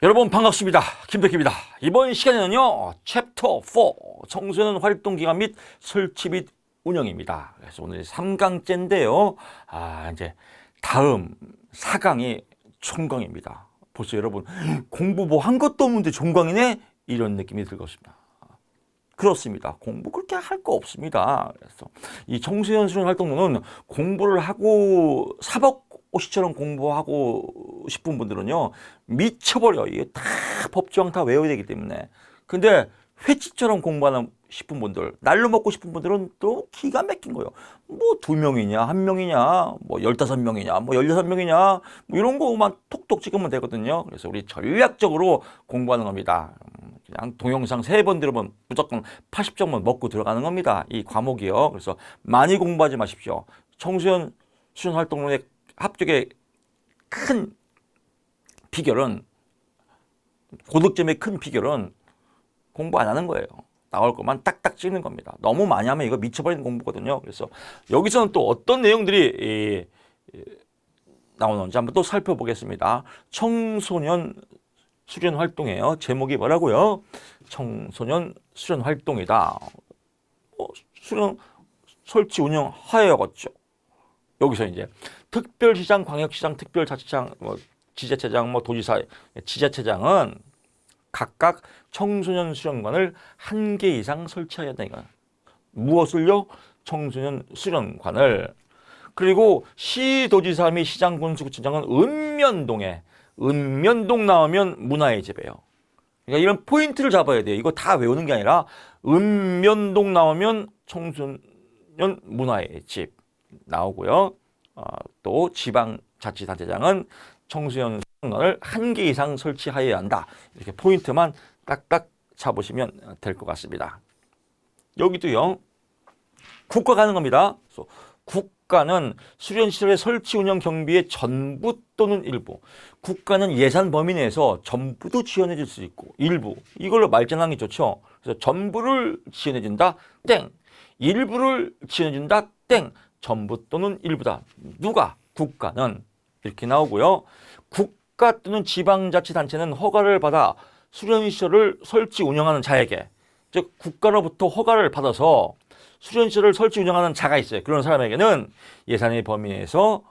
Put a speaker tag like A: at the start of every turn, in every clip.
A: 여러분 반갑습니다. 김덕기입니다. 이번 시간에는요 챕터 4 청소년 활동 기간 및 설치 및 운영입니다. 그래서 오늘 3강째인데요. 이제 다음 4강이 총강입니다. 벌써 여러분 공부 뭐 한 것도 없는데 총강이네? 이런 느낌이 들 것입니다. 그렇습니다. 공부 그렇게 할 거 없습니다. 그래서 이 청소년 수련 활동론은 공부를 하고 사법고시처럼 공부하고 싶은 분들은요 미쳐버려. 이게 다 법조항 다 외워야 되기 때문에. 근데 회칙처럼 공부하는 싶은 분들, 날로 먹고 싶은 분들은 또 기가 막힌 거예요. 뭐 2명이냐, 1명이냐, 뭐 15명이냐, 뭐 16명이냐, 뭐 이런 거만 톡톡 찍으면 되거든요. 그래서 우리 전략적으로 공부하는 겁니다. 그냥 동영상 3번 들으면 무조건 80점만 먹고 들어가는 겁니다. 이 과목이요. 그래서 많이 공부하지 마십시오. 청소년 수련 활동론의 합격의 큰 비결은, 고득점의 큰 비결은 공부 안 하는 거예요. 나올 것만 딱딱 찍는 겁니다. 너무 많이 하면 이거 미쳐버리는 공부거든요. 그래서 여기서는 또 어떤 내용들이 나오는지 한번 또 살펴보겠습니다. 청소년 수련 활동이에요. 제목이 뭐라고요? 청소년 수련 활동이다. 수련 설치 운영 하여야겠죠. 여기서 이제 특별시장, 광역시장, 특별자치장, 지자체장, 도지사, 지자체장은 각각 청소년 수련관을 1개 이상 설치해야 된다. 무엇을요? 청소년 수련관을. 그리고 시도지사 및 시장 군수구청장은 읍면동 나오면 문화의 집이에요. 그러니까 이런 포인트를 잡아야 돼요. 이거 다 외우는 게 아니라 읍면동 나오면 청소년 문화의 집 나오고요. 또 지방자치단체장은 청소년 수련관을 1개 이상 설치하여야 한다. 이렇게 포인트만 딱딱 잡으시면 될 것 같습니다. 여기도요. 국가가 하는 겁니다. 그래서 국가는 수련시설의 설치 운영 경비의 전부 또는 일부. 국가는 예산 범위 내에서 전부도 지원해 줄 수 있고 일부. 이걸로 말장난이 좋죠. 그래서 전부를 지원해 준다. 땡. 일부를 지원해 준다. 땡. 전부 또는 일부다. 누가? 국가는. 이렇게 나오고요. 국가 또는 지방자치단체는 허가를 받아 수련시설을 설치 운영하는 자에게, 즉 국가로부터 허가를 받아서 수련시설을 설치 운영하는 자가 있어요. 그런 사람에게는 예산의 범위 내에서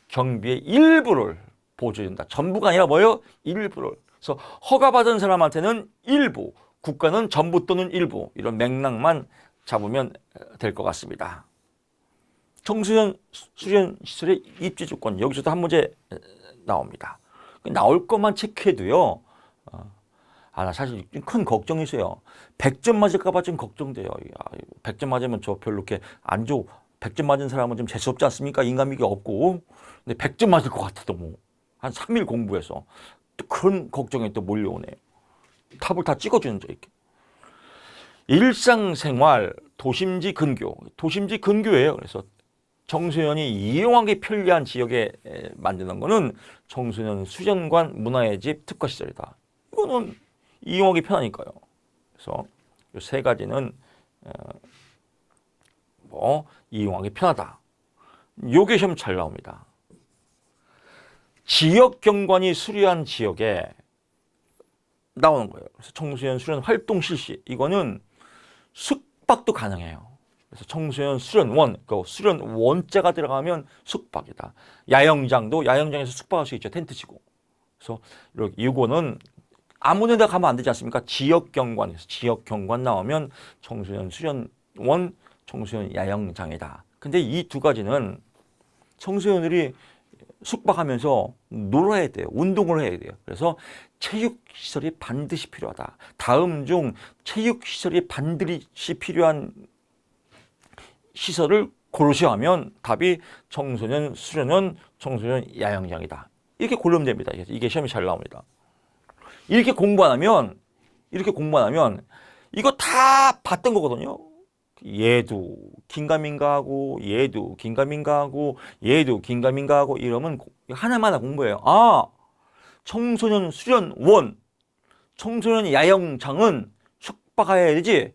A: 경비의 일부를 보조해준다. 전부가 아니라 뭐예요? 일부를. 그래서 허가받은 사람한테는 일부, 국가는 전부 또는 일부, 이런 맥락만 잡으면 될 것 같습니다. 청소년 수련 시설의 입지 조건, 여기서도 한 문제 나옵니다. 나올 것만 체크해도요. 나 사실 큰 걱정이 있어요. 100점 맞을까 봐 좀 걱정돼요. 100점 맞으면 저 별로 이렇게 안 좋고, 100점 맞은 사람은 좀 재수없지 않습니까? 인간미가 없고. 근데 100점 맞을 것 같아, 너무. 한 3일 공부해서. 또 그런 걱정이 또 몰려오네요. 탑을 다 찍어주는 저 이렇게. 일상생활, 도심지 근교. 도심지 근교예요. 그래서 청소년이 이용하기 편리한 지역에 만드는 거는 청소년 수련관, 문화의 집, 특화시설이다. 이거는 이용하기 편하니까요. 그래서 이 3가지는 이용하기 편하다. 요게 시험 잘 나옵니다. 지역경관이 수려한 지역에 나오는 거예요. 그래서 청소년 수련 활동 실시. 이거는 숙박도 가능해요. 그래서 청소년 수련원, 그 수련 원자가 들어가면 숙박이다. 야영장에서 숙박할 수 있죠. 텐트 치고. 그래서 이거는 아무 데나 가면 안 되지 않습니까? 지역경관에서 지역경관 나오면 청소년 수련원, 청소년 야영장이다. 근데 이 2가지는 청소년들이 숙박하면서 놀아야 돼요. 운동을 해야 돼요. 그래서 체육시설이 반드시 필요하다. 다음 중 체육시설이 반드시 필요한 시설을 고르셔 하면 답이 청소년 수련원, 청소년 야영장이다. 이렇게 고르면 됩니다. 이게 시험이 잘 나옵니다. 이렇게 공부 안 하면 이거 다 봤던 거거든요. 얘도 긴가민가하고 얘도 긴가민가하고 얘도 긴가민가하고 이러면 하나만 공부해요. 청소년 수련원, 청소년 야영장은 숙박해야 되지.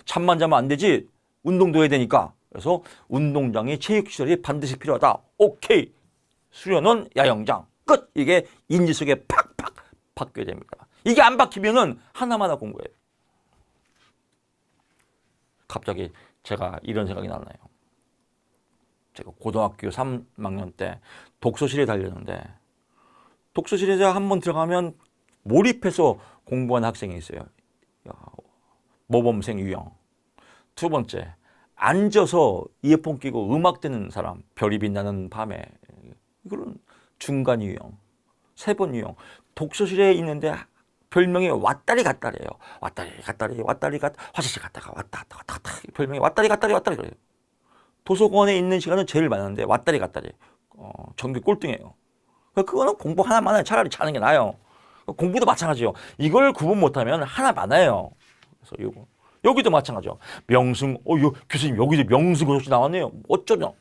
A: 잠만 자면 안 되지. 운동도 해야 되니까. 그래서 운동장이 체육시설이 반드시 필요하다. 오케이. 수련원, 야영장. 끝. 이게 인지 속에 팍팍 바뀌어야 됩니다. 이게 안 바뀌면은 하나마나 공부해요. 갑자기 제가 이런 생각이 나나요. 제가 고등학교 3학년 때 독서실에 다녔는데 독서실에 제가 한번 들어가면 몰입해서 공부하는 학생이 있어요. 모범생 유형. 두 번째, 앉아서 이어폰 끼고 음악 듣는 사람, 별이 빛나는 밤에. 이거는 중간 유형. 세 번 유형. 독서실에 있는데 별명이 왔다리 갔다리예요. 왔다리 갔다리 왔다리 갔 화장실 갔다가 왔다 갔다 별명이 왔다리 갔다리 왔다리 그래요. 도서관에 있는 시간은 제일 많은데 왔다리 갔다리. 전교 꼴등이에요. 그거는 공부 하나 많아요. 차라리 자는 게 나아요. 공부도 마찬가지예요. 이걸 구분 못하면 하나 많아요. 그래서 이거 여기도 마찬가지죠. 명승, 교수님 여기도 명승 고속시 나왔네요. 어쩌냐?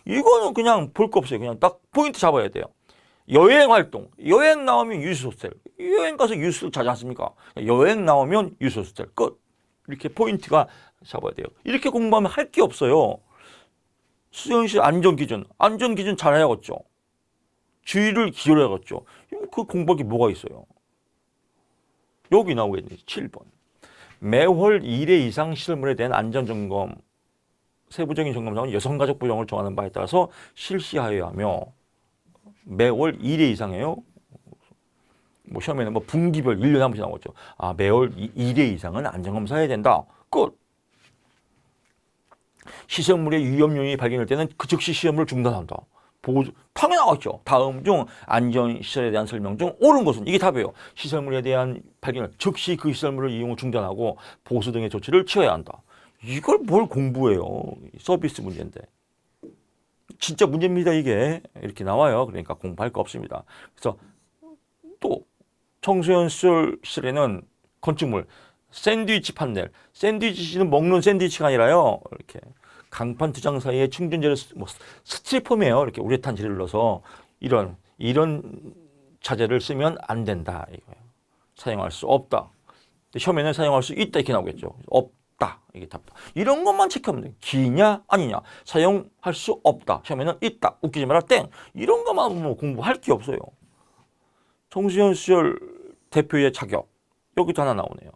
A: 이거는 그냥 볼 거 없어요. 그냥 딱 포인트 잡아야 돼요. 여행 활동, 여행 나오면 유스호스텔, 여행 가서 유스호스텔 자지 않습니까? 여행 나오면 유스호스텔 끝. 이렇게 포인트가 잡아야 돼요. 이렇게 공부하면 할 게 없어요. 수련실 안전기준 잘해야겠죠. 주의를 기울여야겠죠. 그 공부할 게 뭐가 있어요? 여기 나오겠네. 7번. 매월 1회 이상 시설물에 대한 안전점검, 세부적인 점검사항은 여성가족부령을 정하는 바에 따라서 실시하여야 하며 매월 1회 이상이에요. 뭐 시험에는 뭐 분기별 1년에 한 번씩 나오죠. 매월 1회 이상은 안전검사 해야 된다. 끝. 시설물의 위험 요인이 발견될 때는 그 즉시 시험을 중단한다. 당연하겠죠. 다음 중 안전시설에 대한 설명 중 옳은 것은 이게 답이에요. 시설물에 대한 발견을 즉시 그 시설물을 이용을 중단하고 보수 등의 조치를 취해야 한다. 이걸 뭘 공부해요. 서비스 문제인데. 진짜 문제입니다. 이게 이렇게 나와요. 그러니까 공부할 거 없습니다. 그래서 또 청소년 시설에는 건축물, 샌드위치 판넬, 샌드위치는 먹는 샌드위치가 아니라요. 이렇게 강판 두 장 사이에 충전재를 스티로폼이에요. 이렇게 우레탄 재를 넣어서 이런 자재를 쓰면 안 된다 이거예요. 사용할 수 없다. 시험에는 사용할 수 있다 이렇게 나오겠죠. 없다 이게 답다. 이런 것만 체크하면 돼요. 기냐 아니냐. 사용할 수 없다. 시험에는 있다. 웃기지 마라 땡. 이런 것만 뭐 공부할 게 없어요. 청소년 시절 대표의 자격 여기도 하나 나오네요.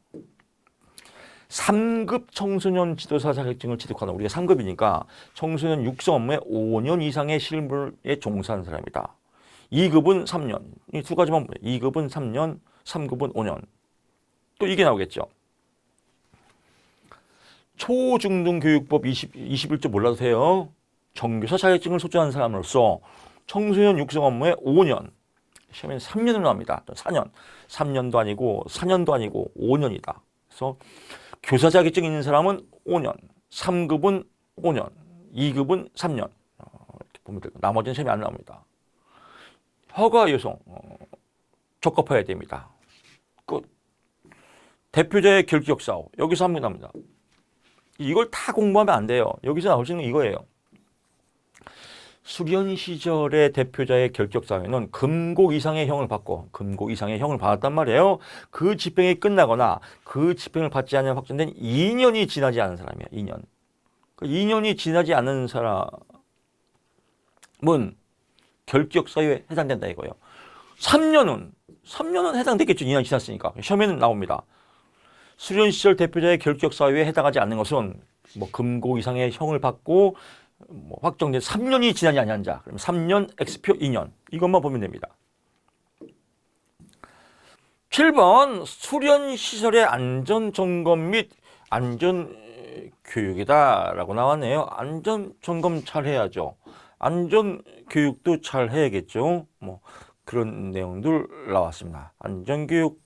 A: 3급 청소년 지도사 자격증을 취득하는 우리가 3급이니까 청소년 육성 업무에 5년 이상의 실무에 종사한 사람이다. 2급은 3년. 이 두 가지만 보세요. 2급은 3년, 3급은 5년. 또 이게 나오겠죠. 초중등교육법 21조 몰라도 돼요. 정교사 자격증을 소유한 사람으로서 청소년 육성 업무에 5년. 시험에는 3년으로 나옵니다. 4년. 3년도 아니고 4년도 아니고 5년이다. 그래서 교사 자격증 있는 사람은 5년, 3급은 5년, 2급은 3년. 이렇게 보면 되고 나머지는 시험이 안 나옵니다. 허가 여성 적합해야 됩니다. 끝. 대표자의 결격 사후 여기서 한번 나옵니다. 이걸 다 공부하면 안 돼요. 여기서 나올 수 있는 이거예요. 수련 시절의 대표자의 결격 사유는 금고 이상의 형을 받고 금고 이상의 형을 받았단 말이에요. 그 집행이 끝나거나 그 집행을 받지 않은 확정된 2년이 지나지 않은 사람이야. 2년. 그 2년이 지나지 않은 사람은 결격 사유에 해당된다 이거예요. 3년은 해당되겠죠. 2년 지났으니까. 시험에는 나옵니다. 수련 시절 대표자의 결격 사유에 해당하지 않는 것은 뭐 금고 이상의 형을 받고 뭐 확정된 3년이 지나지 않은 자. 그럼 3년, X표 2년. 이것만 보면 됩니다. 7번 수련시설의 안전점검 및 안전교육이다 라고 나왔네요. 안전점검 잘 해야죠. 안전교육도 잘 해야겠죠. 뭐 그런 내용들 나왔습니다. 안전교육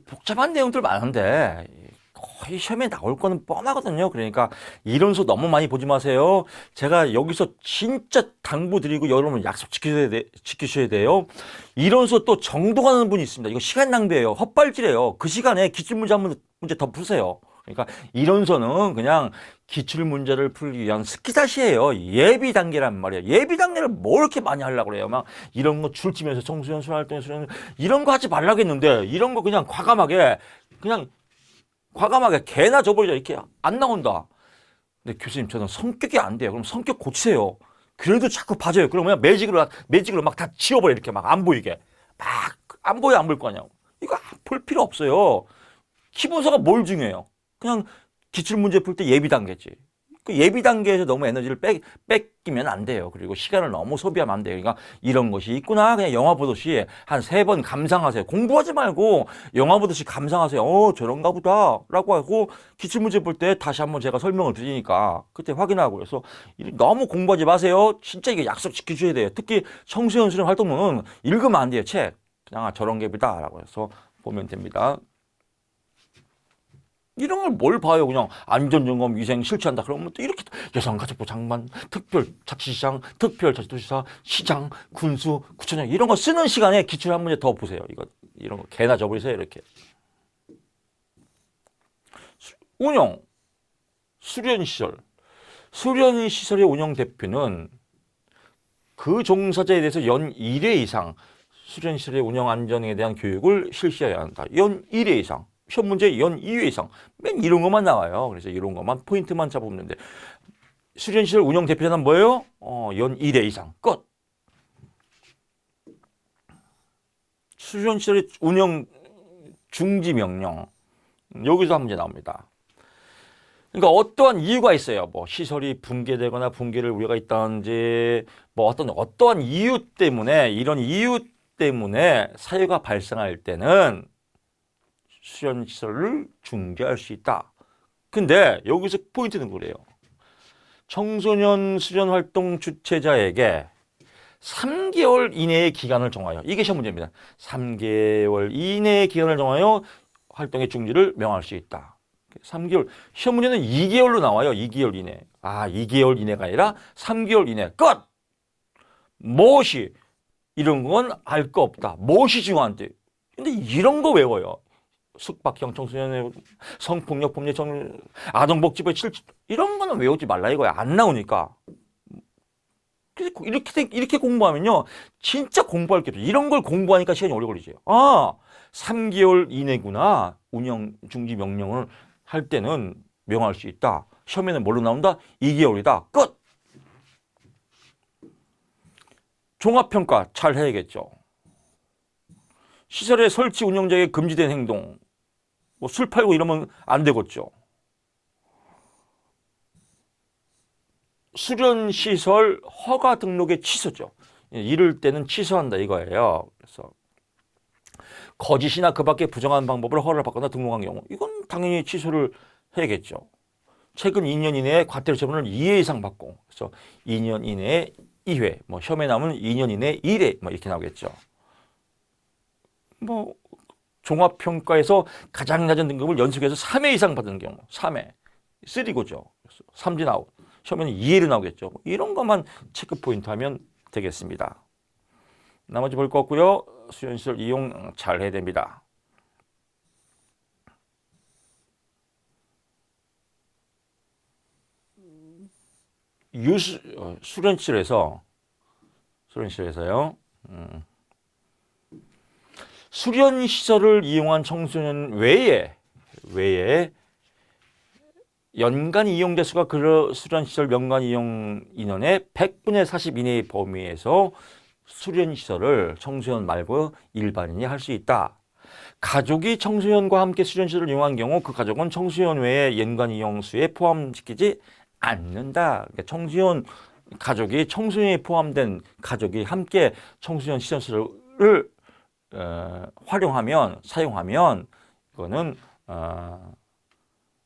A: 복잡한 내용들 많은데 거의 시험에 나올 거는 뻔하거든요. 그러니까 이론서 너무 많이 보지 마세요. 제가 여기서 진짜 당부드리고 여러분 약속 지키셔야 돼요. 이론서 또 정독하는 분이 있습니다. 이거 시간 낭비예요. 헛발질이에요. 그 시간에 기출문제 한 문제 더 푸세요. 그러니까 이론서는 그냥 기출문제를 풀기 위한 스키다시예요. 예비 단계란 말이에요. 예비 단계를 뭐 이렇게 많이 하려고 그래요. 막 이런 거 줄치면서 청소년 수련활동 이런 거 하지 말라고 했는데 이런 거 그냥 과감하게 개나 줘버리자 이렇게 안 나온다. 근데 교수님 저는 성격이 안 돼요. 그럼 성격 고치세요. 그래도 자꾸 봐줘요. 그러면 매직으로 막 다 지워버려. 이렇게 막 안 보이게. 막 안 보여, 안 볼 거냐고. 이거 볼 필요 없어요. 기본서가 뭘 중요해요? 그냥 기출문제 풀 때 예비 단계지. 그 예비 단계에서 너무 에너지를 뺏기면 안 돼요. 그리고 시간을 너무 소비하면 안 돼요. 그러니까 이런 것이 있구나. 그냥 영화 보듯이 한 3번 감상하세요. 공부하지 말고 영화 보듯이 감상하세요. 저런가 보다. 라고 하고 기출문제 볼 때 다시 한번 제가 설명을 드리니까 그때 확인하고 그래서 너무 공부하지 마세요. 진짜 이게 약속 지켜줘야 돼요. 특히 청소년 수련 활동문은 읽으면 안 돼요. 책. 그냥 저런 게 보다. 라고 해서 보면 됩니다. 이런 걸 뭘 봐요. 그냥 안전점검 위생 실시한다. 그러면 또 이렇게 여성가족부 장관, 특별자치시장, 특별자치도시사, 시장, 군수, 구청장 이런 거 쓰는 시간에 기출 한 문제 더 보세요. 이런 거 개나 줘버리세요. 이렇게. 운영, 수련시설. 수련시설의 운영 대표는 그 종사자에 대해서 연 1회 이상 수련시설의 운영 안전에 대한 교육을 실시해야 한다. 연 1회 이상. 시험 문제 연 2회 이상. 맨 이런 것만 나와요. 그래서 이런 것만 포인트만 잡으면 되는데 수련시설 운영 대표자는 뭐예요? 연 1회 이상. 끝. 수련시설의 운영 중지 명령. 여기서 한 문제 나옵니다. 그러니까 어떠한 이유가 있어요. 뭐 시설이 붕괴되거나 붕괴를 우려가 있다든지 뭐 어떠한 이유 때문에 이런 이유 때문에 사유가 발생할 때는 수련시설을 중지할 수 있다. 근데 여기서 포인트는 그래요. 청소년 수련활동 주최자에게 3개월 이내의 기간을 정하여 이게 시험 문제입니다. 3개월 이내의 기간을 정하여 활동의 중지를 명할 수 있다. 3개월. 시험 문제는 2개월로 나와요. 2개월 이내. 2개월 이내가 아니라 3개월 이내. 끝! 무엇이 이런 건 알 거 없다. 무엇이 중요한데. 근데 이런 거 외워요. 숙박형 청소년의 성폭력 범죄 아동복지부의 이런 거는 외우지 말라 이거야. 안 나오니까. 그래서 이렇게 공부하면요. 진짜 공부할 게 없어. 이런 걸 공부하니까 시간이 오래 걸리지. 3개월 이내구나. 운영 중지 명령을 할 때는 명할 수 있다. 시험에는 뭘로 나온다? 2개월이다. 끝! 종합평가 잘 해야겠죠. 시설의 설치 운영자에게 금지된 행동. 뭐 술 팔고 이러면 안 되겠죠. 수련시설 허가 등록의 취소죠. 이럴 때는 취소한다 이거예요. 그래서 거짓이나 그 밖에 부정한 방법을 허가를 받거나 등록한 경우 이건 당연히 취소를 해야겠죠. 최근 2년 이내에 과태료 처분을 2회 이상 받고 그래서 2년 이내에 2회, 뭐 시험에 나오면 2년 이내에 1회 뭐 이렇게 나오겠죠. 뭐 종합평가에서 가장 낮은 등급을 연속해서 3회 이상 받은 경우 3회, 3고죠. 삼진 아웃. 시험에는 2회로 나오겠죠. 이런 것만 체크 포인트 하면 되겠습니다. 나머지 볼 거 없고요. 수련시설 이용 잘 해야 됩니다. 수련시설에서요. 수련시설을 이용한 청소년 외에 연간 이용자 수가 그 수련시설 연간 이용 인원의 100분의 40 이내의 범위에서 수련시설을 청소년 말고 일반인이 할 수 있다. 가족이 청소년과 함께 수련시설을 이용한 경우 그 가족은 청소년 외의 연간 이용 수에 포함시키지 않는다. 그러니까 청소년 가족이 청소년에 포함된 가족이 함께 청소년 시설을 사용하면 이거는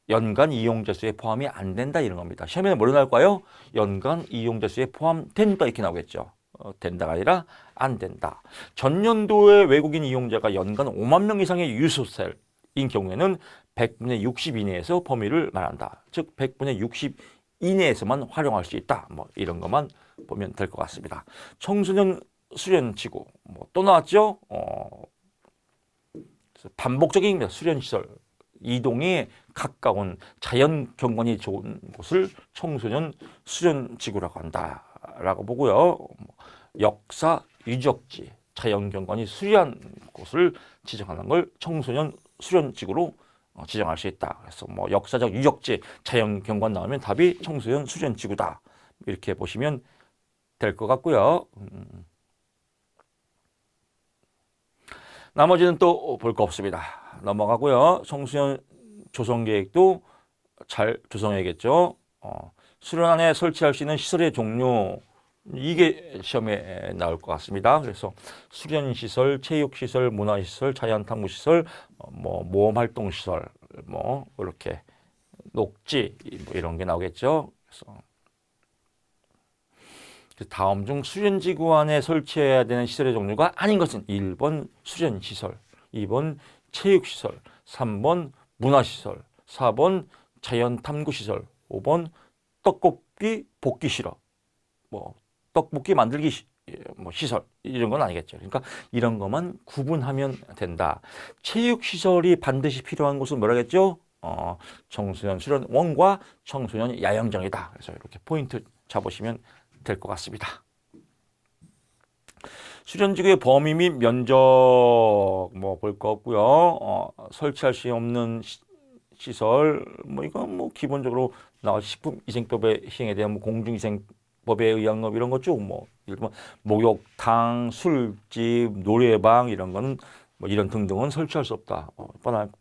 A: 연간 이용자 수에 포함이 안 된다 이런 겁니다. 시험에는 뭐로 나올까요? 연간 이용자 수에 포함된다 이렇게 나오겠죠. 된다가 아니라 안 된다. 전년도에 외국인 이용자가 연간 5만 명 이상의 유소셀인 경우에는 100분의 60 이내에서 범위를 말한다. 즉 100분의 60 이내에서만 활용할 수 있다. 뭐 이런 것만 보면 될 것 같습니다. 청소년 수련지구 또 나왔죠. 반복적인 수련시설 이동이 가까운 자연 경관이 좋은 곳을 청소년 수련지구라고 한다라고 보고요. 역사 유적지 자연 경관이 수려한 곳을 지정하는 걸 청소년 수련지구로 지정할 수 있다. 그래서 뭐 역사적 유적지 자연 경관 나오면 답이 청소년 수련지구다. 이렇게 보시면 될 것 같고요. 나머지는 또 볼 거 없습니다. 넘어가고요. 청소년 조성 계획도 잘 조성해야겠죠. 수련안에 설치할 수 있는 시설의 종류, 이게 시험에 나올 것 같습니다. 그래서 수련시설, 체육시설, 문화시설, 자연탐구시설, 뭐 모험활동시설, 뭐 이렇게 녹지 뭐 이런 게 나오겠죠. 그래서 다음 중 수련지구 안에 설치해야 되는 시설의 종류가 아닌 것은 1번 수련시설, 2번 체육시설, 3번 문화시설, 4번 자연탐구시설, 5번 떡볶이 볶기 실험, 뭐 떡볶이 만들기 뭐 시설 이런 건 아니겠죠. 그러니까 이런 것만 구분하면 된다. 체육시설이 반드시 필요한 곳은 뭐라겠죠? 청소년 수련원과 청소년 야영장이다. 그래서 이렇게 포인트 잡으시면 될 것 같습니다. 수련지구의 범위 및 면적 뭐 볼 거 없고요. 설치할 수 없는 시설 뭐 이건 뭐 기본적으로 나와 식품위생법의 시행에 대한 뭐 공중위생법에 의한 거 이런 거죠. 뭐 예를 들면 목욕탕, 술집, 노래방 이런 거는 뭐 이런 등등은 설치할 수 없다.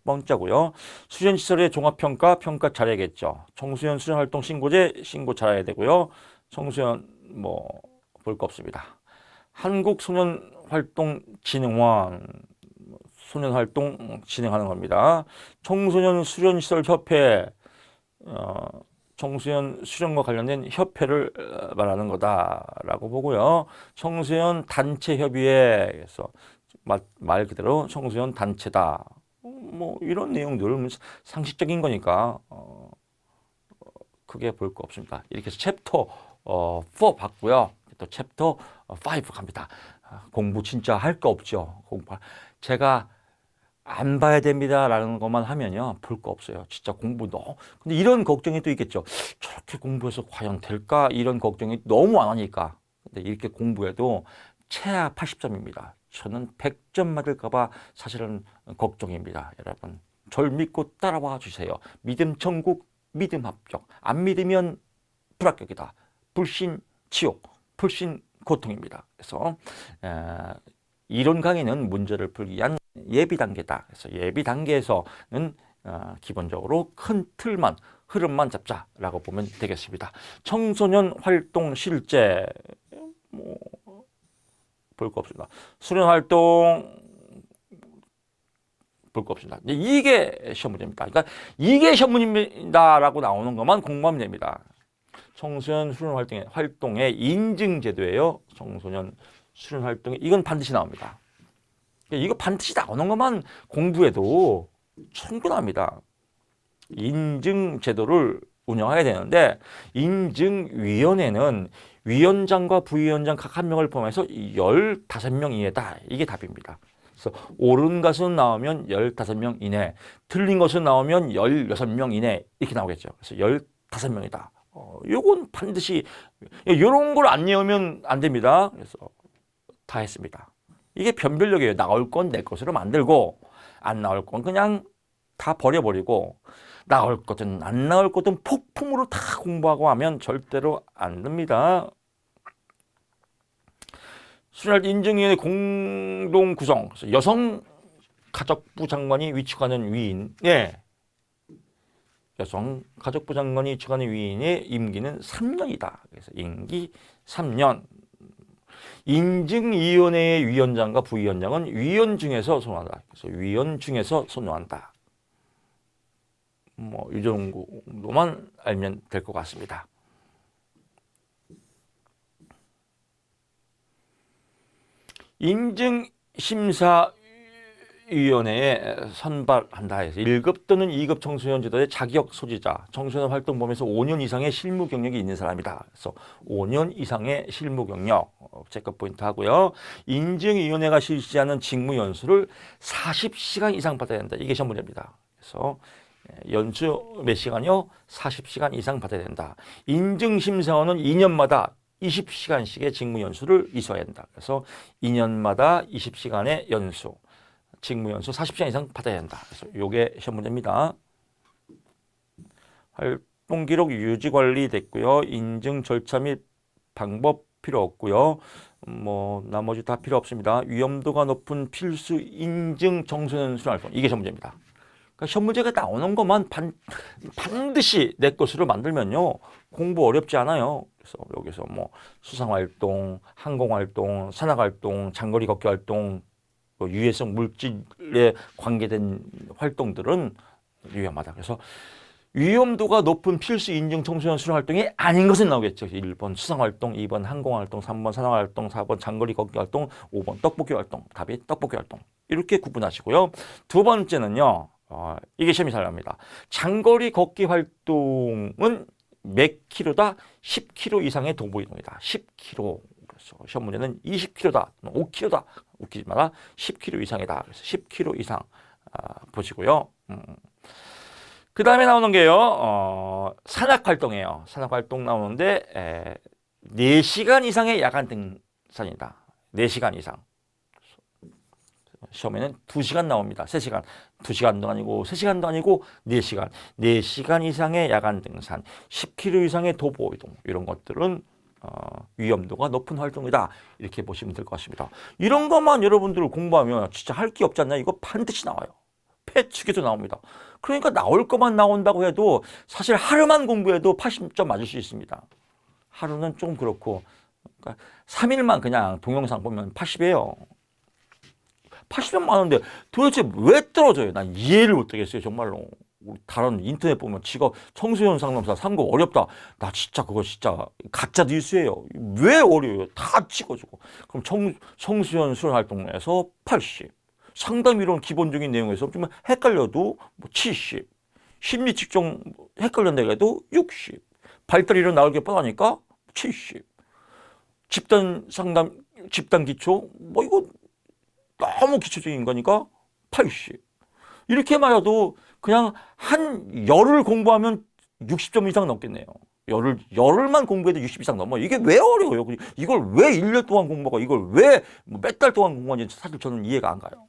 A: 뻔짜고요. 수련시설의 종합평가 잘해야겠죠. 청소년 수련활동 신고제 신고 잘해야 되고요. 청소년 뭐 볼 거 없습니다. 한국소년활동진흥원 소년활동 진행하는 겁니다. 청소년 수련시설협회 청소년 수련과 관련된 협회를 말하는 거다라고 보고요. 청소년 단체협의회에서 말 그대로 청소년 단체다. 뭐 이런 내용들 상식적인 거니까 크게 볼 거 없습니다. 이렇게 해서 챕터 4 봤고요. 또 챕터 5 갑니다. 공부 진짜 할 거 없죠. 제가 안 봐야 됩니다라는 것만 하면요. 볼 거 없어요. 진짜 공부 너무. 근데 이런 걱정이 또 있겠죠. 저렇게 공부해서 과연 될까? 이런 걱정이 너무 안 하니까. 근데 이렇게 공부해도 최하 80점입니다. 저는 100점 맞을까 봐 사실은 걱정입니다. 여러분. 절 믿고 따라와 주세요. 믿음 천국, 믿음 합격. 안 믿으면 불합격이다. 불신 지옥, 불신 고통입니다. 그래서 이론 강의는 문제를 풀기 위한 예비 단계다. 그래서 예비 단계에서는 기본적으로 큰 틀만 흐름만 잡자라고 보면 되겠습니다. 청소년 활동 실제 뭐 볼 거 없습니다. 수련 활동 볼 거 없습니다. 이게 시험 문제입니다. 그러니까 이게 시험 문제입니다라고 나오는 것만 공부하면 됩니다. 청소년 수련 활동의 인증 제도예요. 청소년 수련 활동에 이건 반드시 나옵니다. 이거 반드시 나오는 것만 공부해도 충분합니다. 인증 제도를 운영해야 되는데 인증위원회는 위원장과 부위원장 각 한 명을 포함해서 15명 이내다. 이게 답입니다. 그래서 옳은 것은 나오면 15명 이내, 틀린 것은 나오면 16명 이내 이렇게 나오겠죠. 그래서 15명이다. 요건 반드시 이런 걸 안 외우면 안 됩니다. 그래서 다 했습니다. 이게 변별력이에요. 나올 건 내 것으로 만들고 안 나올 건 그냥 다 버려버리고 나올 것은 안 나올 것은 폭풍으로 다 공부하고 하면 절대로 안 됩니다. 수련 인증위원회 공동 구성 여성가족부 장관이 위촉하는 위인 여성가족부 장관이 위촉하는 위인의 임기는 3년이다. 그래서 임기 3년. 인증위원회의 위원장과 부위원장은 위원 중에서 선호한다. 그래서 위원 중에서 선호한다. 뭐 이 정도만 알면 될 것 같습니다. 인증심사위원회에 선발한다 해서 1급 또는 2급 청소년 제도의 자격 소지자, 청소년 활동 범위에서 5년 이상의 실무 경력이 있는 사람이다. 그래서 5년 이상의 실무 경력 체크 포인트 하고요. 인증위원회가 실시하는 직무 연수를 40시간 이상 받아야 된다. 이게 시험 문제입니다. 그래서 연수 몇 시간이요? 40시간 이상 받아야 된다. 인증심사원은 2년마다 20시간씩의 직무 연수를 이수해야 한다. 그래서 2년마다 20시간의 연수, 직무 연수 40시간 이상 받아야 한다. 그래서 이게 시험 문제입니다. 활동 기록 유지 관리 됐고요. 인증 절차 및 방법 필요 없고요. 뭐 나머지 다 필요 없습니다. 위험도가 높은 필수 인증 청소년 수련 활동 이게 시험 문제입니다. 그러니까 시험 문제가 나오는 것만 반드시 내 것으로 만들면요 공부 어렵지 않아요. 그래서 여기서 뭐 수상 활동, 항공 활동, 산악 활동, 장거리 걷기 활동, 뭐 유해성 물질에 관계된 활동들은 위험하다. 그래서 위험도가 높은 필수 인증 청소년 수련 활동이 아닌 것은 나오겠죠. 1번 수상활동, 2번 항공활동, 3번 산악활동, 4번 장거리 걷기 활동, 5번 떡볶이 활동. 답이 떡볶이 활동. 이렇게 구분하시고요. 두 번째는요. 이게 시험이 잘 나옵니다. 장거리 걷기 활동은 몇 킬로다? 10킬로 이상의 도보 이동이다. 10킬로. 그래서 시험 문제는 20킬로다. 5킬로다. 웃기지 마라. 10킬로 이상이다. 그래서 10킬로 이상 보시고요. 그 다음에 나오는 게요, 산악활동이에요. 산악활동 나오는데, 4시간 이상의 야간 등산이다. 4시간 이상. 시험에는 2시간 나옵니다. 3시간. 2시간도 아니고, 3시간도 아니고, 4시간. 4시간 이상의 야간 등산, 10km 이상의 도보 이동, 이런 것들은, 위험도가 높은 활동이다. 이렇게 보시면 될 것 같습니다. 이런 것만 여러분들 공부하면 진짜 할 게 없지 않나? 이거 반드시 나와요. 패치기도 나옵니다. 그러니까 나올 것만 나온다고 해도 사실 하루만 공부해도 80점 맞을 수 있습니다. 하루는 좀 그렇고 그러니까 3일만 그냥 동영상 보면 80이에요. 80점 많은데 도대체 왜 떨어져요? 난 이해를 못하겠어요. 정말로. 우리 다른 인터넷 보면 직업 청소년 상담사 상고 어렵다. 나 진짜 그거 진짜 가짜 뉴스예요. 왜 어려워요? 다 찍어주고. 그럼 청소년 수련 활동에서 80. 상담 이론 기본적인 내용에서 좀 헷갈려도 70, 심리 측정 헷갈린다 해도 60, 발달 이론 나올 게 뻔하니까 70, 집단 상담, 집단 기초 뭐 이거 너무 기초적인 거니까 80. 이렇게 말해도 그냥 한 열흘 공부하면 60점 이상 넘겠네요. 열흘만 공부해도 60 이상 넘어. 이게 왜 어려워요? 이걸 왜 1년 동안 공부하고 이걸 왜 몇 달 동안 공부하는지 사실 저는 이해가 안 가요.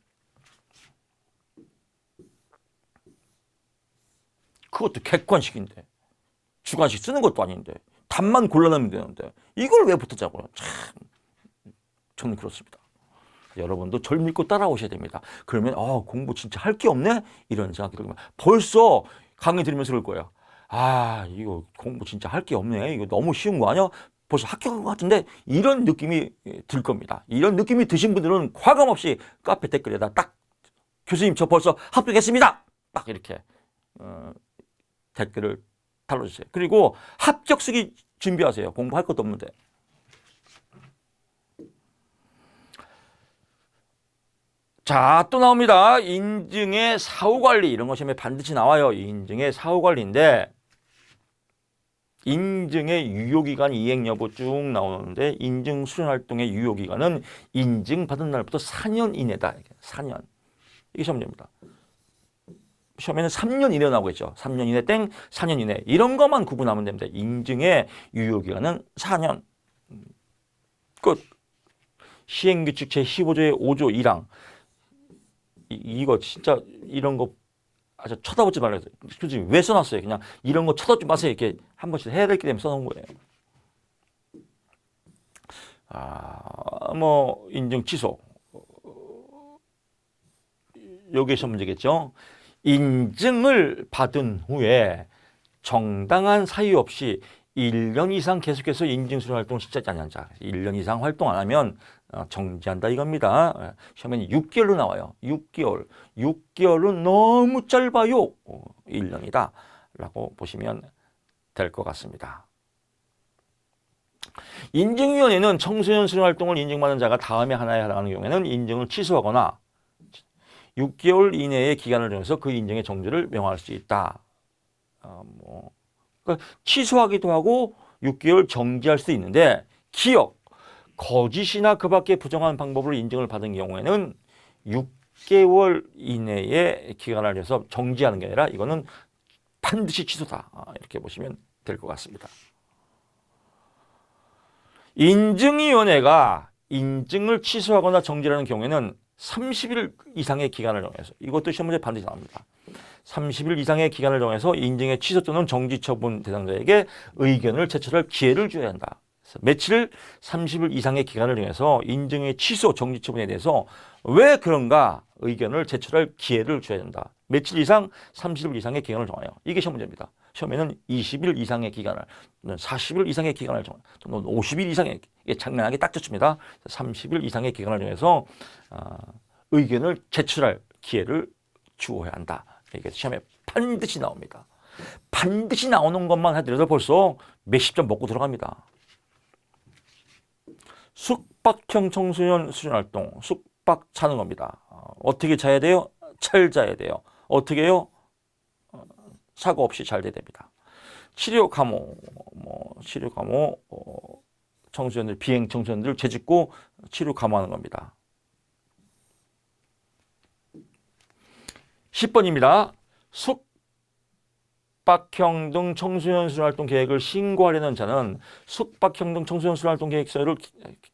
A: 그것도 객관식인데 주관식 쓰는 것도 아닌데 답만 골라내면 되는데 이걸 왜 붙었자고요. 참 저는 그렇습니다. 여러분도 절 믿고 따라오셔야 됩니다. 그러면 공부 진짜 할 게 없네? 이런 생각이 들면 벌써 강의 들으면서 그럴 거예요. 이거 공부 진짜 할 게 없네. 이거 너무 쉬운 거 아니야? 벌써 합격한 것 같은데 이런 느낌이 들 겁니다. 이런 느낌이 드신 분들은 과감없이 카페 댓글에다 딱 교수님 저 벌써 합격했습니다. 딱 이렇게 댓글을 달아주세요. 그리고 합격 쓰기 준비하세요. 공부할 것도 없는데. 자, 또 나옵니다. 인증의 사후관리 이런 것 시험에 반드시 나와요. 인증의 사후관리인데 인증의 유효기간 이행 여부 쭉 나오는데 인증 수련활동의 유효기간은 인증받은 날부터 4년 이내다. 4년. 이게 시험 문제입니다. 시험에는 3년 이내 나오겠죠. 3년 이내 땡, 4년 이내. 이런 것만 구분하면 됩니다. 인증의 유효기간은 4년. 끝. 시행규칙 제15조의 5조 1항. 이거 진짜 이런 거 아주 쳐다보지 말아요. 솔직히 왜 써놨어요? 그냥 이런 거 쳐다보지 마세요. 이렇게 한 번씩 해야 될 게 되면 써놓은 거예요. 뭐 인증 취소. 여기에 시험 문제겠죠. 인증을 받은 후에 정당한 사유 없이 1년 이상 계속해서 인증 수련 활동을 실시하지 않는 자. 1년 이상 활동 안 하면 정지한다 이겁니다. 시험에는 6개월로 나와요. 6개월. 6개월은 너무 짧아요. 1년이다. 라고 보시면 될 것 같습니다. 인증위원회는 청소년 수련 활동을 인증받은 자가 다음에 하나에 해당하는 경우에는 인증을 취소하거나 6개월 이내의 기간을 정해서 그 인증의 정지를 명할 수 있다. 그러니까 취소하기도 하고 6개월 정지할 수 있는데 기억, 거짓이나 그 밖의 부정한 방법으로 인증을 받은 경우에는 6개월 이내의 기간을 정해서 정지하는 게 아니라 이거는 반드시 취소다. 이렇게 보시면 될 것 같습니다. 인증위원회가 인증을 취소하거나 정지하는 경우에는 30일 이상의 기간을 정해서 이것도 시험 문제 반드시 나옵니다. 30일 이상의 기간을 정해서 인증의 취소 또는 정지 처분 대상자에게 의견을 제출할 기회를 줘야 한다. 며칠 30일 이상의 기간을 정해서 인증의 취소, 정지 처분에 대해서 왜 그런가 의견을 제출할 기회를 줘야 된다. 며칠 이상, 30일 이상의 기간을 정하여. 이게 시험 문제입니다. 시험에는 20일 이상의 기간을, 또는 40일 이상의 기간을 정하여, 또는 50일 이상의, 이게 장난하게 딱 좋습니다. 30일 이상의 기간을 정해서 의견을 제출할 기회를 주어야 한다. 이게 시험에 반드시 나옵니다. 반드시 나오는 것만 하더라도 벌써 몇십 점 먹고 들어갑니다. 숙박형 청소년 수련활동, 숙박 자는 겁니다. 어떻게 자야 돼요? 잘 자야 돼요. 어떻게 해요? 사고 없이 잘 돼야 됩니다. 치료 감호, 치료 감호, 청소년들, 비행 청소년들 죄짓고 치료 감호하는 겁니다. 10번입니다. 숙박형 등 청소년 수련활동 계획을 신고하려는 자는 숙박형 등 청소년 수련활동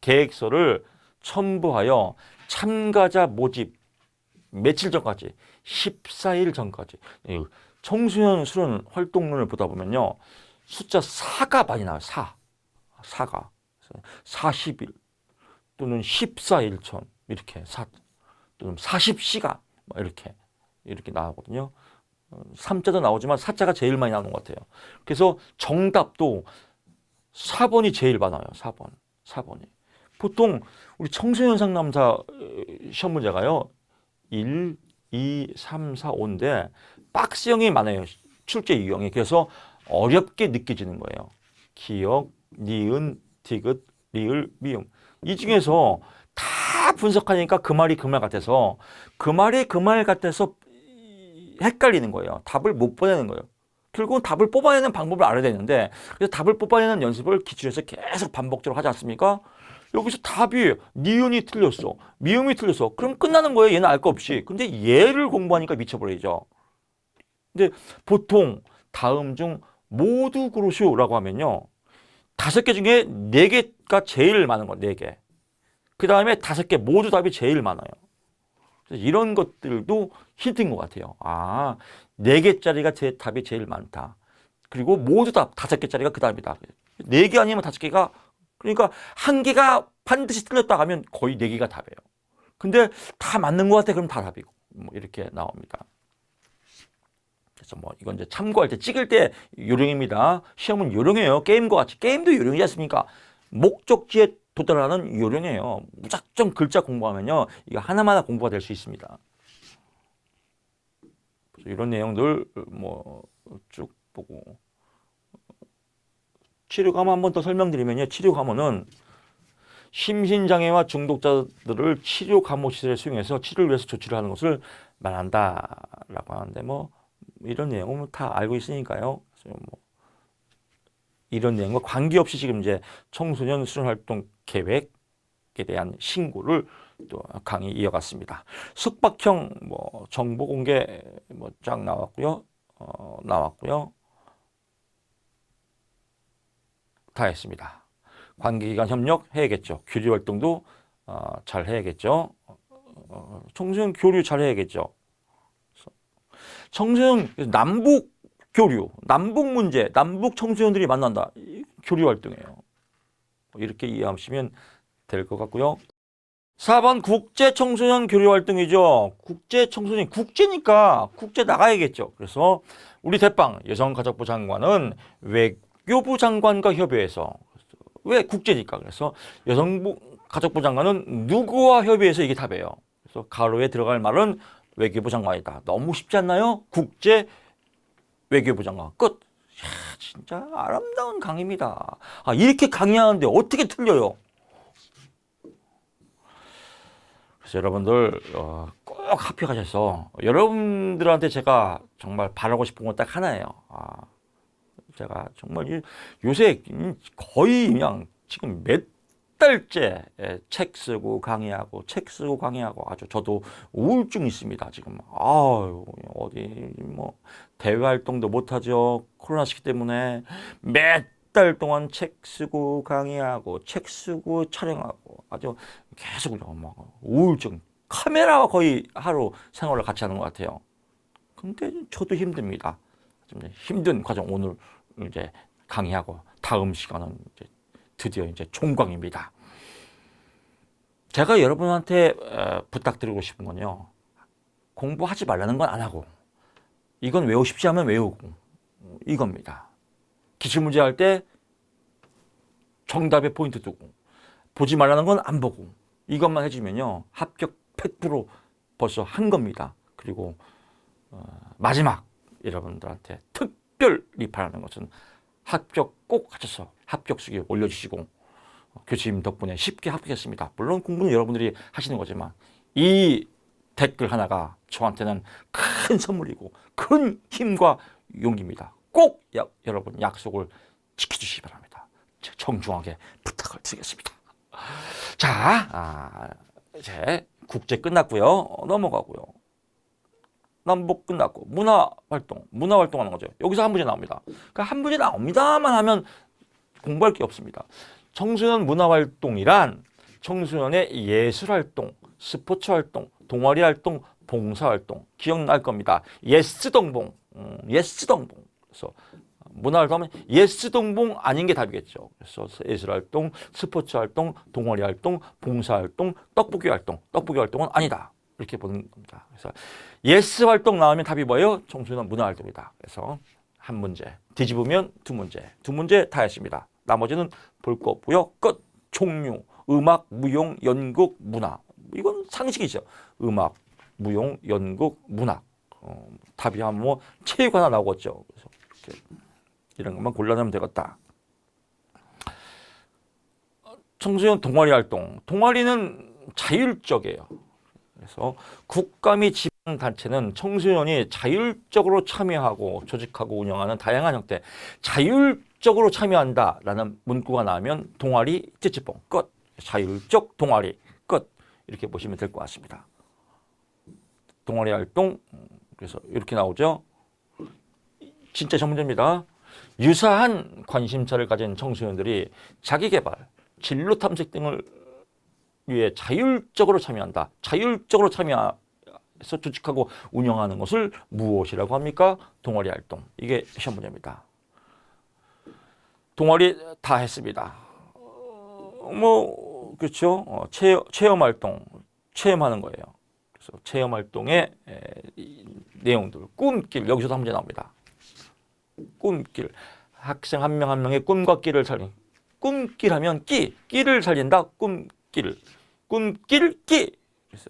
A: 계획서를 첨부하여 참가자 모집 며칠 전까지 14일 전까지 청소년 수련 활동론을 보다 보면요. 숫자 4가 많이 나와요. 4가 40일 또는 14일 전 이렇게 또는 40시간 이렇게 나오거든요. 3자도 나오지만 4자가 제일 많이 나오는 것 같아요. 그래서 정답도 4번이 제일 많아요. 4번이. 보통 우리 청소년 상담사 시험 문제가요. 1, 2, 3, 4, 5인데 박스형이 많아요. 출제 유형이. 그래서 어렵게 느껴지는 거예요. 기역, 니은, 디귿, 리을, 미음. 이 중에서 다 분석하니까 그 말이 그 말 같아서 그 말이 그 말 같아서 헷갈리는 거예요. 답을 못 뽑아내는 거예요. 결국은 답을 뽑아내는 방법을 알아야 되는데 그래서 답을 뽑아내는 연습을 기출해서 계속 반복적으로 하지 않습니까? 여기서 답이 니은이 틀렸어. 미음이 틀렸어. 그럼 끝나는 거예요. 얘는 알 거 없이. 근데 얘를 공부하니까 미쳐버리죠. 근데 보통 다음 중 모두 그러시오라고 하면요. 5개 중에 4개가 제일 많은 거, 4개. 그 다음에 5개 모두 답이 제일 많아요. 이런 것들도 힌트인 것 같아요. 4개짜리가 제 답이 제일 많다. 그리고 모두 답 5개짜리가 그 답이다. 4개 아니면 5개가 그러니까 1개가 반드시 틀렸다 하면 거의 4개가 답이에요. 근데 다 맞는 것 같아. 그럼 다 답이고. 이렇게 나옵니다. 그래서 이건 이제 참고할 때 찍을 때 요령입니다. 시험은 요령이에요. 게임과 같이. 게임도 요령이지 않습니까? 목적지에 도달하는 요령이에요. 무작정 글자 공부하면요. 이거 하나마나 공부가 될 수 있습니다. 이런 내용들 쭉 보고 치료감호 한 번 더 설명드리면요. 치료감호는 심신장애와 중독자들을 치료감호시설에 수용해서 치료를 위해서 조치를 하는 것을 말한다라고 하는데 이런 내용은 다 알고 있으니까요. 이런 내용과 관계없이 지금 이제 청소년 수련활동 계획에 대한 신고를 또 강의 이어갔습니다. 숙박형 정보 공개 쫙 나왔고요. 다 했습니다. 관계기관 협력 해야겠죠. 교류 활동도 잘 해야겠죠. 청소년 교류 잘 해야겠죠. 청소년 남북 교류, 남북 문제, 남북 청소년들이 만난다. 교류 활동이에요. 이렇게 이해하시면 될 것 같고요. 4번 국제 청소년 교류 활동이죠. 국제 청소년, 국제니까 국제 나가야겠죠. 그래서 우리 대빵 여성가족부 장관은 외교부 장관과 협의해서 왜 국제니까 그래서 여성가족부 장관은 누구와 협의해서 이게 답이에요. 그래서 가로에 들어갈 말은 외교부 장관이다. 너무 쉽지 않나요? 국제 외교부 장관 끝. 진짜 아름다운 강의입니다. 이렇게 강의하는데 어떻게 틀려요? 그래서 여러분들 꼭 합격하셔서 여러분들한테 제가 정말 바라고 싶은 건 딱 하나예요. 제가 정말 요새 거의 그냥 지금 몇 달째 책 쓰고 강의하고 아주 저도 우울증 있습니다. 지금 어디 대외 활동도 못 하죠. 코로나 시기 때문에 몇 달 동안 책 쓰고 강의하고 책 쓰고 촬영하고 아주 계속 우울증 카메라와 거의 하루 생활을 같이 하는 것 같아요. 근데 저도 힘듭니다. 좀 힘든 과정 오늘 이제 강의하고 다음 시간은 이제 드디어 이제 총광입니다. 제가 여러분한테 부탁드리고 싶은 건요. 공부하지 말라는 건 안 하고 이건 외우고 싶지 않으면 외우고 이겁니다. 기출문제 할 때 정답에 포인트 두고 보지 말라는 건 안 보고 이것만 해주면요. 합격 100% 벌써 한 겁니다. 그리고 마지막 여러분들한테 특별히 바라는 것은 합격 꼭 하셔서 합격수기 올려주시고 교수님 덕분에 쉽게 합격했습니다. 물론 공부는 여러분들이 하시는 거지만 이 댓글 하나가 저한테는 큰 선물이고 큰 힘과 용기입니다. 꼭 여러분 약속을 지켜주시기 바랍니다. 정중하게 부탁을 드리겠습니다. 자, 이제 국제 끝났고요. 넘어가고요. 남북 끝났고 문화활동하는 거죠. 여기서 한 문제 나옵니다. 그러니까 한 문제 나옵니다만 하면 공부할 게 없습니다. 청소년 문화활동이란 청소년의 예술활동, 스포츠활동, 동아리활동, 봉사활동 기억날 겁니다. 예스동봉, 예스동봉. 그래서 문화활동하면 예스동봉 아닌 게 답이겠죠. 그래서 예술활동, 스포츠활동, 동아리활동, 봉사활동, 떡볶이 활동은 아니다. 이렇게 보는 겁니다. 그래서 예스 활동 나오면 답이 뭐예요? 청소년 문화활동이다. 그래서 한 문제, 뒤집으면 두 문제 다 했습니다. 나머지는 볼 거 없고요. 끝. 종류, 음악, 무용, 연극, 문화. 이건 상식이죠. 음악, 무용, 연극, 문학. 답이 한 뭐 체육 하나 나오겠죠. 그래서 이렇게 이런 것만 골라내면 되겠다. 청소년 동아리 활동. 동아리는 자율적이에요. 그래서 국가 및 지방단체는 청소년이 자율적으로 참여하고 조직하고 운영하는 다양한 형태 자율적으로 참여한다라는 문구가 나오면 동아리 찌찌뽕 끝. 자율적 동아리 끝. 이렇게 보시면 될 것 같습니다. 동아리 활동 그래서 이렇게 나오죠. 진짜 전문제입니다. 유사한 관심사를 가진 청소년들이 자기개발, 진로 탐색 등을 위해 자율적으로 참여한다. 자율적으로 참여해서 조직하고 운영하는 것을 무엇이라고 합니까? 동아리 활동. 이게 시험 문제입니다. 동아리 다 했습니다. 뭐 그렇죠. 체험 활동, 체험하는 거예요. 그래서 체험 활동의 내용들, 꿈길 여기서도 한 문제 나옵니다. 꿈길, 학생 한 명 한 명의 꿈과 끼를 살린. 꿈길 하면 끼를 살린다. 꿈길. 끼. 그래서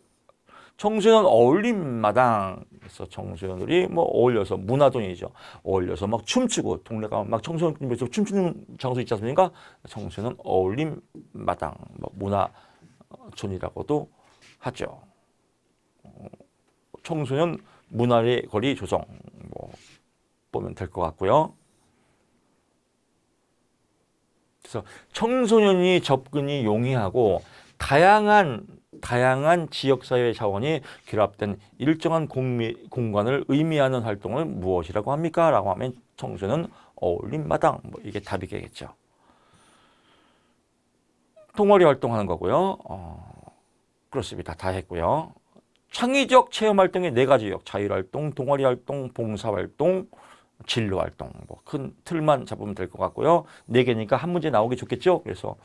A: 청소년 어울림마당. 그래서 청소년들이 뭐 어울려서 문화동이죠. 어울려서 막 춤추고 동네가 막 청소년들이 춤추는 장소 있지 않습니까? 청소년 어울림마당, 뭐 문화촌이라고도 하죠. 청소년 문화의 거리 조성 뭐 보면 될 것 같고요. 그래서 청소년이 접근이 용이하고 다양한 지역사회 자원이 결합된 일정한 공간을 의미하는 활동을 무엇이라고 합니까? 라고 하면 청소년 어울림마당 뭐 이게 답이겠죠. 동아리 활동하는 거고요. 그렇습니다. 다 했고요. 창의적 체험활동의 4가지 유형, 자율활동, 동아리활동, 봉사활동, 진로활동 뭐 큰 틀만 잡으면 될 것 같고요. 4개니까 한 문제 나오기 좋겠죠. 그래서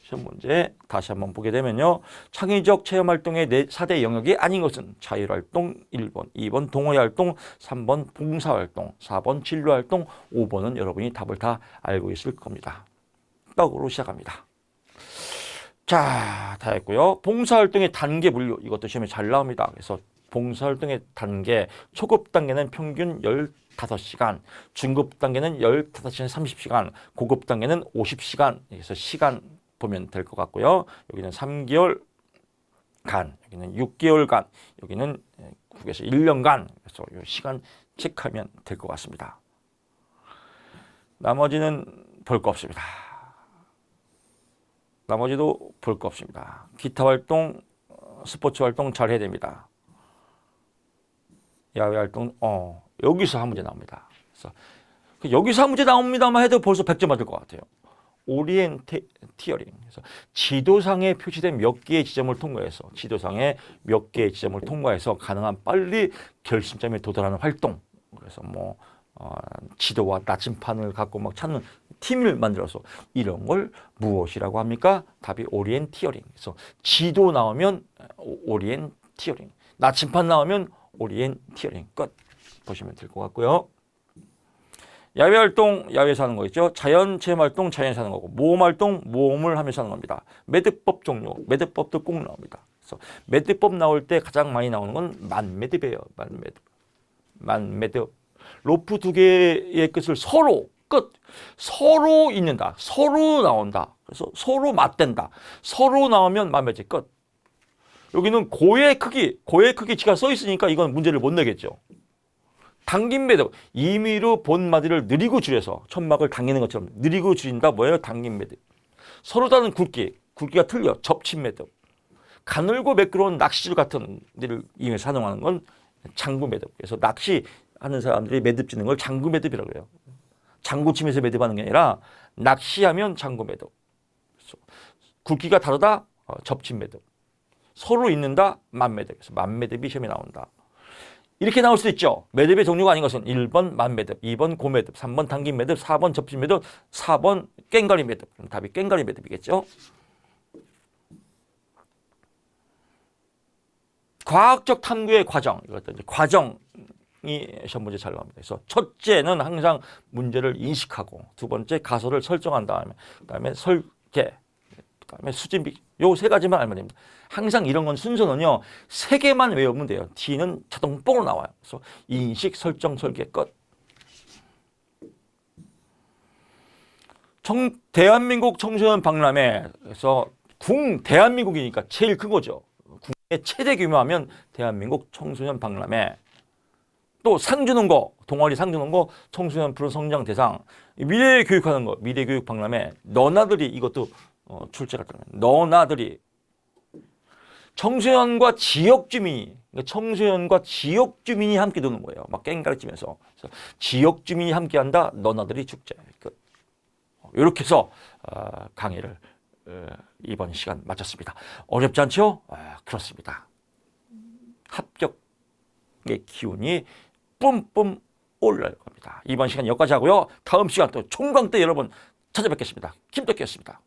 A: 시험 문제 다시 한번 보게 되면요. 창의적 체험활동의 4대 영역이 아닌 것은 자율활동 1번, 2번 동아리활동, 3번 봉사활동, 4번 진로활동, 5번은 여러분이 답을 다 알고 있을 겁니다. 떡으로 시작합니다. 자, 다 했고요. 봉사활동의 단계 분류 이것도 시험에 잘 나옵니다. 그래서 봉사활동의 단계 초급 단계는 평균 15시간, 중급 단계는 15시간 30시간, 고급 단계는 50시간. 그래서 시간 보면 될 것 같고요. 여기는 3개월간, 여기는 6개월간, 여기는 9에서 1년간. 그래서 이 시간 체크하면 될 것 같습니다. 나머지는 볼 거 없습니다. 나머지도 볼 거 없습니다. 기타 활동, 스포츠 활동 잘 해야 됩니다. 야외 활동, 여기서 한 문제 나옵니다. 그래서 여기서 한 문제 나옵니다만 해도 벌써 100점 받을 것 같아요. 오리엔티어링. 그래서 지도상에 표시된 몇 개의 지점을 통과해서 가능한 빨리 결심점에 도달하는 활동. 그래서 뭐 지도와 나침판을 갖고 막 찾는 팀을 만들어서 이런 걸 무엇이라고 합니까? 답이 오리엔티어링. 그래서 지도 나오면 오리엔티어링, 나침판 나오면 오리엔티어링. 끝 보시면 될 것 같고요. 야외 활동, 야외에서 하는 거 있죠. 자연 체험 활동, 자연에서 하는 거고, 모험 활동, 모험을 하면서 하는 겁니다. 매듭법 종류, 매듭법도 꼭 나옵니다. 그래서 매듭법 나올 때 가장 많이 나오는 건 만매듭이에요. 만매듭. 로프 두 개의 끝을 서로 잇는다, 서로 나온다. 그래서 서로 맞댄다. 서로 나오면 만매듭 끝. 여기는 고의 크기치가 써 있으니까 이건 문제를 못 내겠죠. 당긴 매듭, 임의로 본 마디를 느리고 줄여서 천막을 당기는 것처럼 느리고 줄인다. 뭐예요? 당긴 매듭. 서로 다른 굵기가 틀려. 접친 매듭. 가늘고 매끄러운 낚시줄 같은 데를 이용해서 사용하는 건 장구 매듭. 그래서 낚시하는 사람들이 매듭 짓는 걸 장구 매듭이라고 해요. 장구 치면서 매듭하는 게 아니라 낚시하면 장구 매듭. 굵기가 다르다. 접친 매듭. 서로 잇는다. 만매듭. 그래서 만매듭이 시험에 나온다. 이렇게 나올 수 있죠. 매듭의 종류가 아닌 것은 1번 만매듭, 2번 고매듭, 3번 당긴 매듭, 4번 접힌 매듭, 4번 깽가리 매듭. 그럼 답이 깽가리 매듭이겠죠. 과학적 탐구의 과정. 이것도 이제 과정이 시험 문제 잘 나옵니다. 그래서 첫째는 항상 문제를 인식하고, 두 번째 가설을 설정한 다음에, 그다음에 설계, 그다음에 수진비. 요 세 가지만 알면 됩니다. 항상 이런 건 순서는요, 세 개만 외우면 돼요. D는 자동 뽕으로 나와요. 그래서 인식, 설정, 설계 끝. 대한민국 청소년 박람회. 그래서 대한민국이니까 제일 큰 거죠. 국내 최대 규모하면 대한민국 청소년 박람회. 또 상 주는 거, 동아리 상 주는 거, 청소년 프로 성장 대상, 미래 교육하는 거, 미래 교육 박람회. 너나들이 이것도 출제가 되면 너나들이 청소년과 지역 주민이 함께 노는 거예요. 막 깽가리치면서. 지역 주민이 함께한다. 너나들이 축제. 이렇게 해서 강의를 이번 시간 마쳤습니다. 어렵지 않죠? 그렇습니다. 합격의 기운이 뿜뿜 올라갈 겁니다. 이번 시간 여기까지 하고요. 다음 시간 또 총강 때 여러분 찾아뵙겠습니다. 김덕기였습니다.